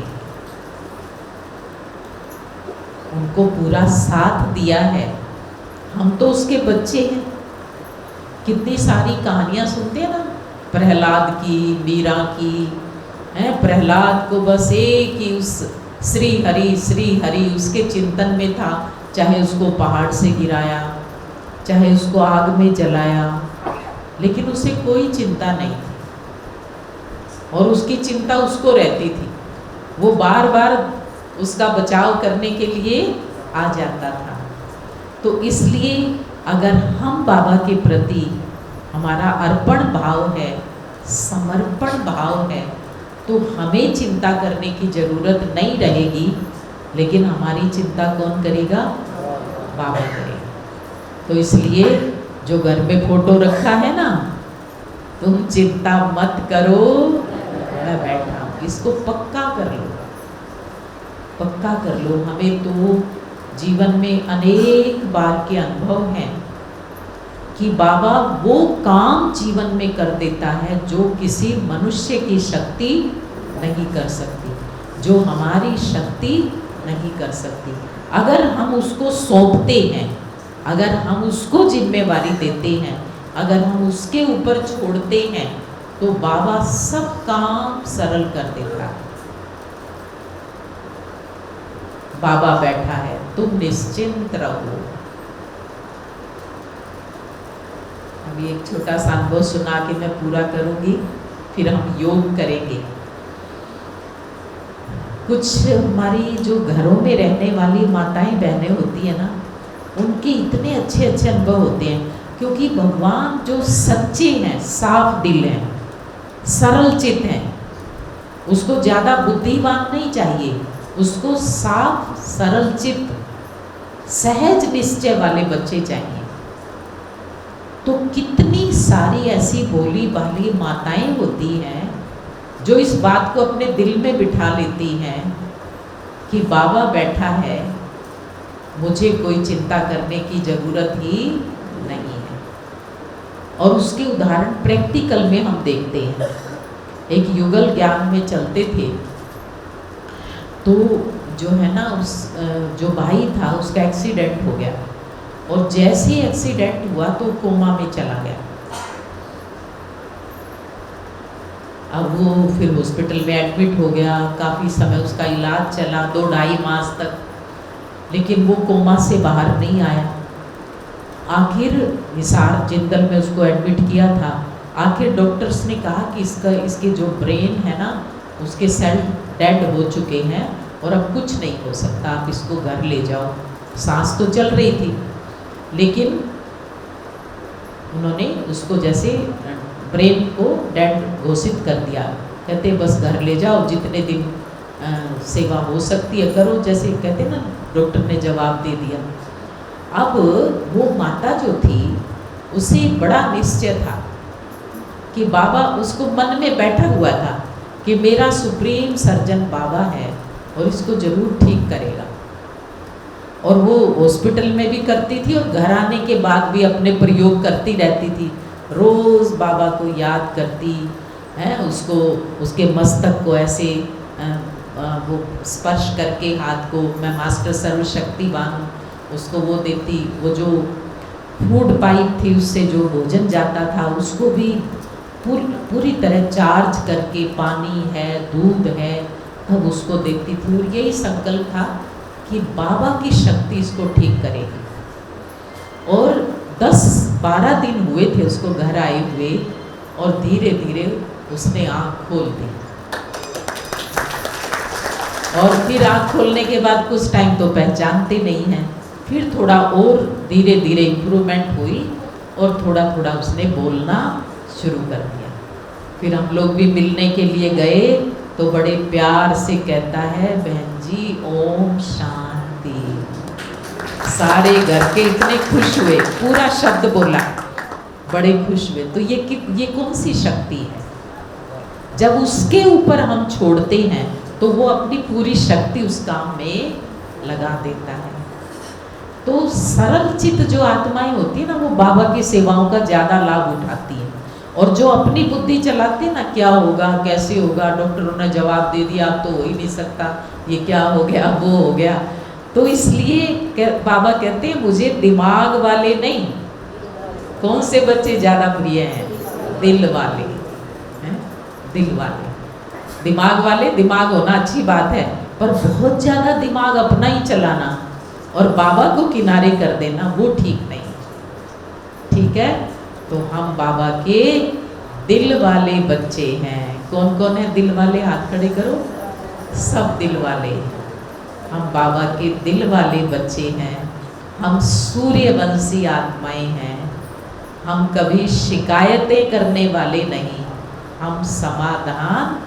उनको पूरा साथ दिया है। हम तो उसके बच्चे हैं। कितनी सारी कहानियां सुनते हैं ना, प्रहलाद की, मीरा की, हैं। प्रहलाद को बस एक ही उस श्री हरि उसके चिंतन में था, चाहे उसको पहाड़ से गिराया, चाहे उसको आग में जलाया, लेकिन उसे कोई चिंता नहीं थी और उसकी चिंता उसको रहती थी। वो बार बार उसका बचाव करने के लिए आ जाता था। तो इसलिए अगर हम बाबा के प्रति हमारा अर्पण भाव है, समर्पण भाव है, तो हमें चिंता करने की ज़रूरत नहीं रहेगी। लेकिन हमारी चिंता कौन करेगा? बाबा करेगा। तो इसलिए जो घर में फोटो रखा है ना, तुम चिंता मत करो, मैं बैठा हूँ, इसको पक्का कर लो, पक्का कर लो। हमें तो जीवन में अनेक बार के अनुभव हैं कि बाबा वो काम जीवन में कर देता है जो किसी मनुष्य की शक्ति नहीं कर सकती, जो हमारी शक्ति नहीं कर सकती। अगर हम उसको सौंपते हैं, अगर हम उसको जिम्मेवारी देते हैं, अगर हम उसके ऊपर छोड़ते हैं, तो बाबा सब काम सरल कर देता है। बाबा बैठा है, तुम निश्चिंत रहो। अभी एक छोटा सा अनुभव सुना के मैं पूरा करूंगी, फिर हम योग करेंगे। कुछ हमारी जो घरों में रहने वाली माताएं बहनें होती है ना, उनके इतने अच्छे अच्छे अनुभव होते हैं, क्योंकि भगवान जो सच्चे हैं, साफ दिल हैं, सरल चित्त हैं, उसको ज़्यादा बुद्धिमान नहीं चाहिए, उसको साफ सरल चित्त, सहज निश्चय वाले बच्चे चाहिए। तो कितनी सारी ऐसी भोली भाली माताएं होती हैं जो इस बात को अपने दिल में बिठा लेती हैं कि बाबा बैठा है, मुझे कोई चिंता करने की ज़रूरत ही नहीं है। और उसके उदाहरण प्रैक्टिकल में हम देखते हैं। एक युगल ज्ञान में चलते थे, तो जो है ना, उस जो भाई था उसका एक्सीडेंट हो गया, और जैसे ही एक्सीडेंट हुआ तो कोमा में चला गया। अब वो फिर हॉस्पिटल में एडमिट हो गया, काफ़ी समय उसका इलाज चला, 2-2.5 मास तक, लेकिन वो कोमा से बाहर नहीं आया। आखिर हिसार जिंदल में उसको एडमिट किया था। आखिर डॉक्टर्स ने कहा कि इसके जो ब्रेन है ना, उसके सेल डेड हो चुके हैं और अब कुछ नहीं हो सकता, आप इसको घर ले जाओ। सांस तो चल रही थी, लेकिन उन्होंने उसको जैसे ब्रेन को डेड घोषित कर दिया। कहते बस घर ले जाओ, जितने दिन सेवा हो सकती है करो, जैसे कहते ना, डॉक्टर ने जवाब दे दिया। अब वो माता जो थी उसे बड़ा निश्चय था कि बाबा, उसको मन में बैठा हुआ था कि मेरा सुप्रीम सर्जन बाबा है और इसको जरूर ठीक करेगा। और वो हॉस्पिटल में भी करती थी और घर आने के बाद भी अपने प्रयोग करती रहती थी। रोज़ बाबा को याद करती है, उसको उसके मस्तक को ऐसे वो स्पर्श करके हाथ को, मैं मास्टर सर्वशक्तिवान हूँ, उसको वो देती। वो जो फूड पाइप थी उससे जो भोजन जाता था उसको भी पूरी तरह चार्ज करके, पानी है, दूध है, तब उसको देती थी। और यही संकल्प था कि बाबा की शक्ति इसको ठीक करेगी। और 10-12 दिन हुए थे उसको घर आए हुए, और धीरे धीरे उसने आँख खोल दी। और फिर आँख खोलने के बाद कुछ टाइम तो पहचानते नहीं हैं, फिर थोड़ा और धीरे धीरे इम्प्रूवमेंट हुई और थोड़ा थोड़ा उसने बोलना शुरू कर दिया। फिर हम लोग भी मिलने के लिए गए तो बड़े प्यार से कहता है, बहन जी ओम शांति। सारे घर के इतने खुश हुए, पूरा शब्द बोला, बड़े खुश हुए। तो ये कौन सी शक्ति है? जब उसके ऊपर हम छोड़ते हैं तो वो अपनी पूरी शक्ति उस काम में लगा देता है। तो सरल चित्त जो आत्माएं होती है ना, वो बाबा की सेवाओं का ज़्यादा लाभ उठाती है। और जो अपनी बुद्धि चलाते हैं ना, क्या होगा, कैसे होगा, डॉक्टरों ने जवाब दे दिया, अब तो हो ही नहीं सकता, ये क्या हो गया, वो हो गया। तो इसलिए बाबा कहते हैं मुझे दिमाग वाले नहीं। कौन से बच्चे ज़्यादा प्रिय हैं? दिल वाले हैं, दिल वाले। दिमाग वाले, दिमाग होना अच्छी बात है, पर बहुत ज़्यादा दिमाग अपना ही चलाना और बाबा को किनारे कर देना, वो ठीक नहीं। ठीक है, तो हम बाबा के दिल वाले बच्चे हैं। कौन कौन है दिल वाले? हाथ खड़े करो। सब दिल वाले। हम बाबा के दिल वाले बच्चे हैं। हम सूर्यवंशी आत्माएं हैं। हम कभी शिकायतें करने वाले नहीं, हम समाधान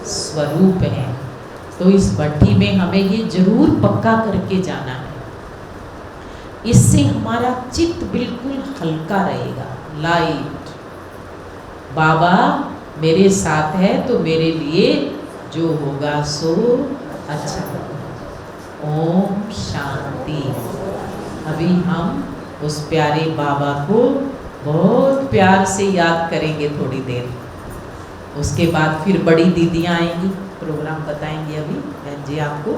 स्वरूप हैं। तो इस भट्टी में हमें ये जरूर पक्का करके जाना है। इससे हमारा चित्त बिल्कुल हल्का रहेगा, लाइट। बाबा मेरे साथ है तो मेरे लिए जो होगा सो अच्छा होगा। ओम शांति। अभी हम उस प्यारे बाबा को बहुत प्यार से याद करेंगे थोड़ी देर। उसके बाद फिर बड़ी दीदियाँ आएंगी, प्रोग्राम बताएंगी अभी बहन जी आपको।